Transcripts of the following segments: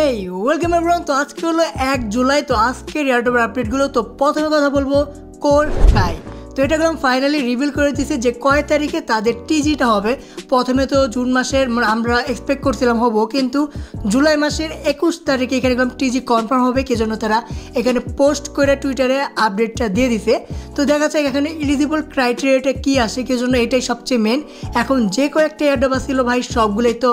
হেই welcome everyone. তো আজকে হলো 1 জুলাই। তো আজকের এয়ারড্রপ আপডেটগুলো। তো প্রথমে কথা বলবো কোর স্কাই। তো এটা একদম ফাইনালি রিভিল করে দিয়েছে যে কয় তারিখে তাদের টিজিটা হবে। প্রথমে তো জুন মাসের আমরা এক্সপেক্ট করছিলাম হবো, কিন্তু জুলাই মাসের 21 তারিখে এখানে একদম টিজি কনফার্ম হবে। কি জন্য তারা এখানে পোস্ট করে টুইটারে আপডেটটা দিয়ে দিছে। তো দেখা যায় এখানে এলিজিবল ক্রাইটেরিয়াটা কী আসে, কি জন্য এটাই সবচেয়ে মেন। এখন যে কয়েকটা এয়ারড্রপ ছিল ভাই, সবগুলোই তো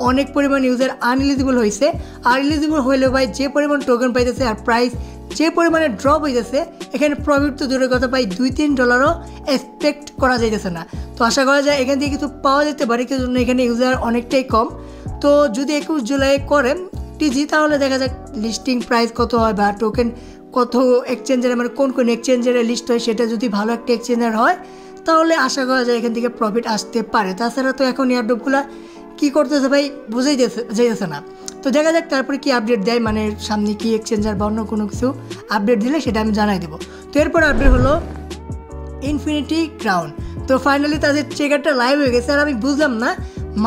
অনেক পরিমাণ ইউজার আনএলিজিবল হয়েছে। আর এলিজিবল হইলেও ভাই যে পরিমাণ টোকেন পাইতেছে আর প্রাইস যে পরিমাণে ড্রপ হইতেছে, এখানে প্রফিট তো দূরের কথা পাই $2-3 এক্সপেক্ট করা যাইতেছে না। তো আশা করা যায় এখান থেকে কিছু পাওয়া যেতে পারে, কি জন্য এখানে ইউজার অনেকটাই কম। তো যদি 21 জুলাই করে টিজি, তাহলে দেখা যাক লিস্টিং প্রাইস কত হয় বা টোকেন কত এক্সচেঞ্জারে, মানে কোন কোন এক্সচেঞ্জারে লিস্ট হয়, সেটা যদি ভালো একটা এক্সচেঞ্জার হয় তাহলে আশা করা যায় এখান থেকে প্রফিট আসতে পারে। তাছাড়া তো এখন এয়ারড্রপগুলো কী করতেছে ভাই বুঝেই যাইতেছে না। তো দেখা যাক তারপরে কি আপডেট দেয়, মানে সামনে কি এক্সচেঞ্জার বা অন্য কোনো কিছু আপডেট দিলে সেটা আমি জানাই দেবো। তো এরপর আপডেট হলো ইনফিনিটি ক্রাউন। তো ফাইনালি তাদের চেকারটা লাইভ হয়ে গেছে। আর আমি বুঝলাম না,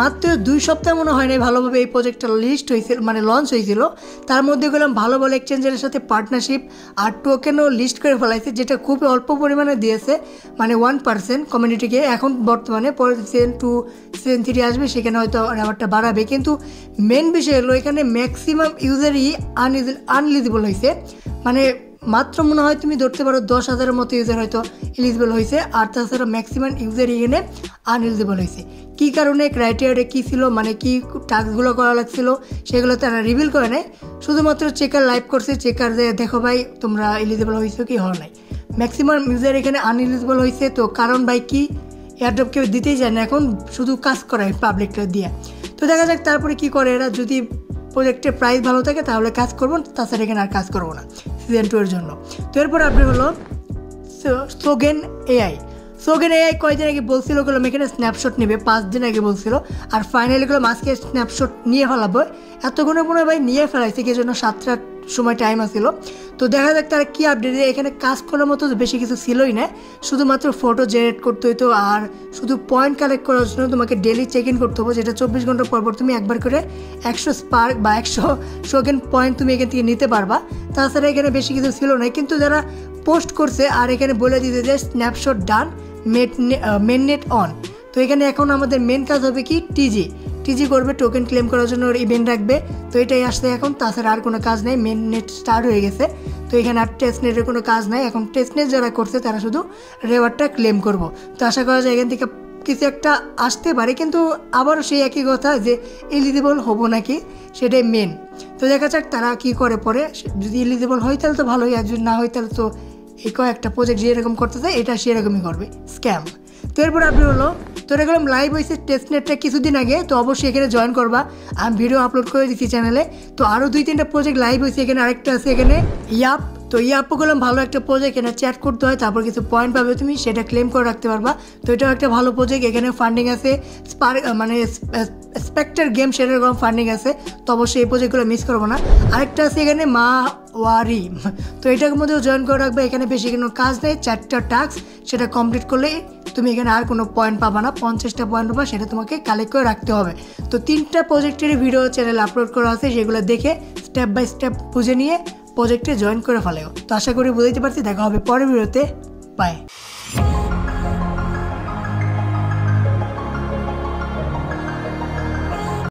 মাত্র 2 সপ্তাহ মনে হয় নাই ভালোভাবে এই প্রজেক্টটা লিস্ট হয়েছিল, মানে লঞ্চ হয়েছিল। তার মধ্যে গেলাম ভালো ভালো এক্সচেঞ্জারের সাথে পার্টনারশিপ আর টোকেনও লিস্ট করে ফেলাইছে, যেটা খুবই অল্প পরিমাণে দিয়েছে, মানে 1% কমিউনিটিকে। এখন বর্তমানে পরে Season 2 Season 3 আসবে, সেখানে হয়তো ব্যাপারটা বাড়াবে। কিন্তু মেন বিষয় হলো এখানে ম্যাক্সিমাম ইউজারই আনএলিজিবল হয়েছে। মানে মাত্র মনে হয় তুমি ধরতে পারো 10,000-এর মতো ইউজার হয়তো এলিজিবল হয়েছে। আর তাছাড়া ম্যাক্সিমাম ইউজারই এখানে আনএলিজিবল হয়েছে। কী কারণে, ক্রাইটেরিয়া কী ছিল, মানে কী টাস্কগুলো করা লাগছিল, সেগুলো তারা রিভিল করে নেয়। শুধুমাত্র চেকার লাইভ করছে, চেকার যে দেখো ভাই তোমরা এলিজিবল হয়েছো কি হওয়া নাই। ম্যাক্সিমাম ইউজার এখানে আনএলিজিবল হয়েছে। তো কারণ ভাই কি, এয়ারড্রপ কেউ দিতেই যায় না এখন, শুধু কাজ করায় পাবলিকটা দিয়ে। তো দেখা যাক তারপরে কি করে এরা। যদি প্রজেক্টের প্রাইস ভালো থাকে তাহলে কাজ করবো, তাছাড়া এখানে আর কাজ করবো না Season 2 এর জন্য। তো এরপর আপডেট হলো সোগেন এআই। সোগেন এআই কয়েকদিন আগে বলছিল গেলাম এখানে স্ন্যাপশট নেবে, 5 দিন আগে বলছিল। আর ফাইনালি গেলাম আজকে স্ন্যাপশট নিয়ে ফেলাবো। এতক্ষণে মনে হয় ভাই নিয়ে ফেলাইছে, কি জন্য 7টার সময় টাইম আসছিল। তো দেখা যাক তারা কী আপডেট দেয়। এখানে কাজ করার মতো বেশি কিছু ছিলই না, শুধুমাত্র ফটো জেনারেট করতে হইতো আর শুধু পয়েন্ট কালেক্ট করার জন্য তোমাকে ডেলি চেক ইন করতে হবে, যেটা 24 ঘন্টা পর পর তুমি একবার করে 100 স্পার্ক বা 100 সোগেন পয়েন্ট তুমি এখান থেকে নিতে পারবা। তাছাড়া এখানে বেশি কিছু ছিল না, কিন্তু যারা পোস্ট করছে আর এখানে বলে দিতে যে snapshot done, main net on. তো এখানে এখন আমাদের মেন কাজ হবে কি, টিজি করবে, টোকেন ক্লেম করার জন্য ওর ইভেন্ট রাখবে। তো এটাই আসছে এখন, তাছাড়া আর কোনো কাজ নেই। মেন নেট স্টার্ট হয়ে গেছে, তো এখানে আর টেস্ট নেটের কোনো কাজ নাই। এখন টেস্ট নেট যারা করছে তারা শুধু রেওয়ার্ডটা ক্লেম করবো। তো আশা করা যায় এখান থেকে কিছু একটা আসতে পারে, কিন্তু আবারও সেই একই কথা যে এলিজিবল হবো নাকি সেটাই মেন। তো দেখা যাক তারা কী করে পরে। যদি এলিজিবল হয় তাহলে তো ভালোই, আর যদি না হয় তাহলে তো এই কয়েকটা প্রজেক্ট যেরকম করতেছে এটা সেরকমই করবে, স্ক্যাম। তো এরপর আপডেট হলো, তো এটা গেলাম লাইভ হয়েছে টেস্টনেটটা কিছুদিন আগে। তো অবশ্যই এখানে জয়েন করবা, আমি ভিডিও আপলোড করে দিচ্ছি চ্যানেলে। তো আরও 2-3টা প্রজেক্ট লাইভ হয়েছে। এখানে আরেকটা আছে এখানে ইয়াপ। তো ইয়াপও গেলাম ভালো একটা প্রজেক্ট, এখানে চ্যাট করতে হয়, তারপর কিছু পয়েন্ট পাবে তুমি, সেটা ক্লেম করে রাখতে পারবা। তো এটাও একটা ভালো প্রজেক্ট। এখানে ফান্ডিং আছে, মানে স্পেক্টার গেম সেরকম ফান্ডিং আছে। তো অবশ্যই এই প্রজেক্টগুলো মিস করবো না। আরেকটা আছে এখানে মাওয়ারি। তো এটার মধ্যেও জয়েন করে রাখবে। এখানে বেশি কোনো কাজ নেই, 4টা টাস্ক, সেটা কমপ্লিট করলে তুমি এখানে আর কোনো পয়েন্ট পাবা না, 50টা পয়েন্ট পাবা, সেটা তোমাকে কালেক্ট করে রাখতে হবে। তো 3টা প্রজেক্টের ভিডিও চ্যানেলে আপলোড করা আছে, সেগুলো দেখে স্টেপ বাই স্টেপ বুঝে নিয়ে প্রজেক্টে জয়েন করে ফেলেও। তো আশা করি বুঝতে পারছি। দেখা হবে পরের ভিডিওতে, বাই।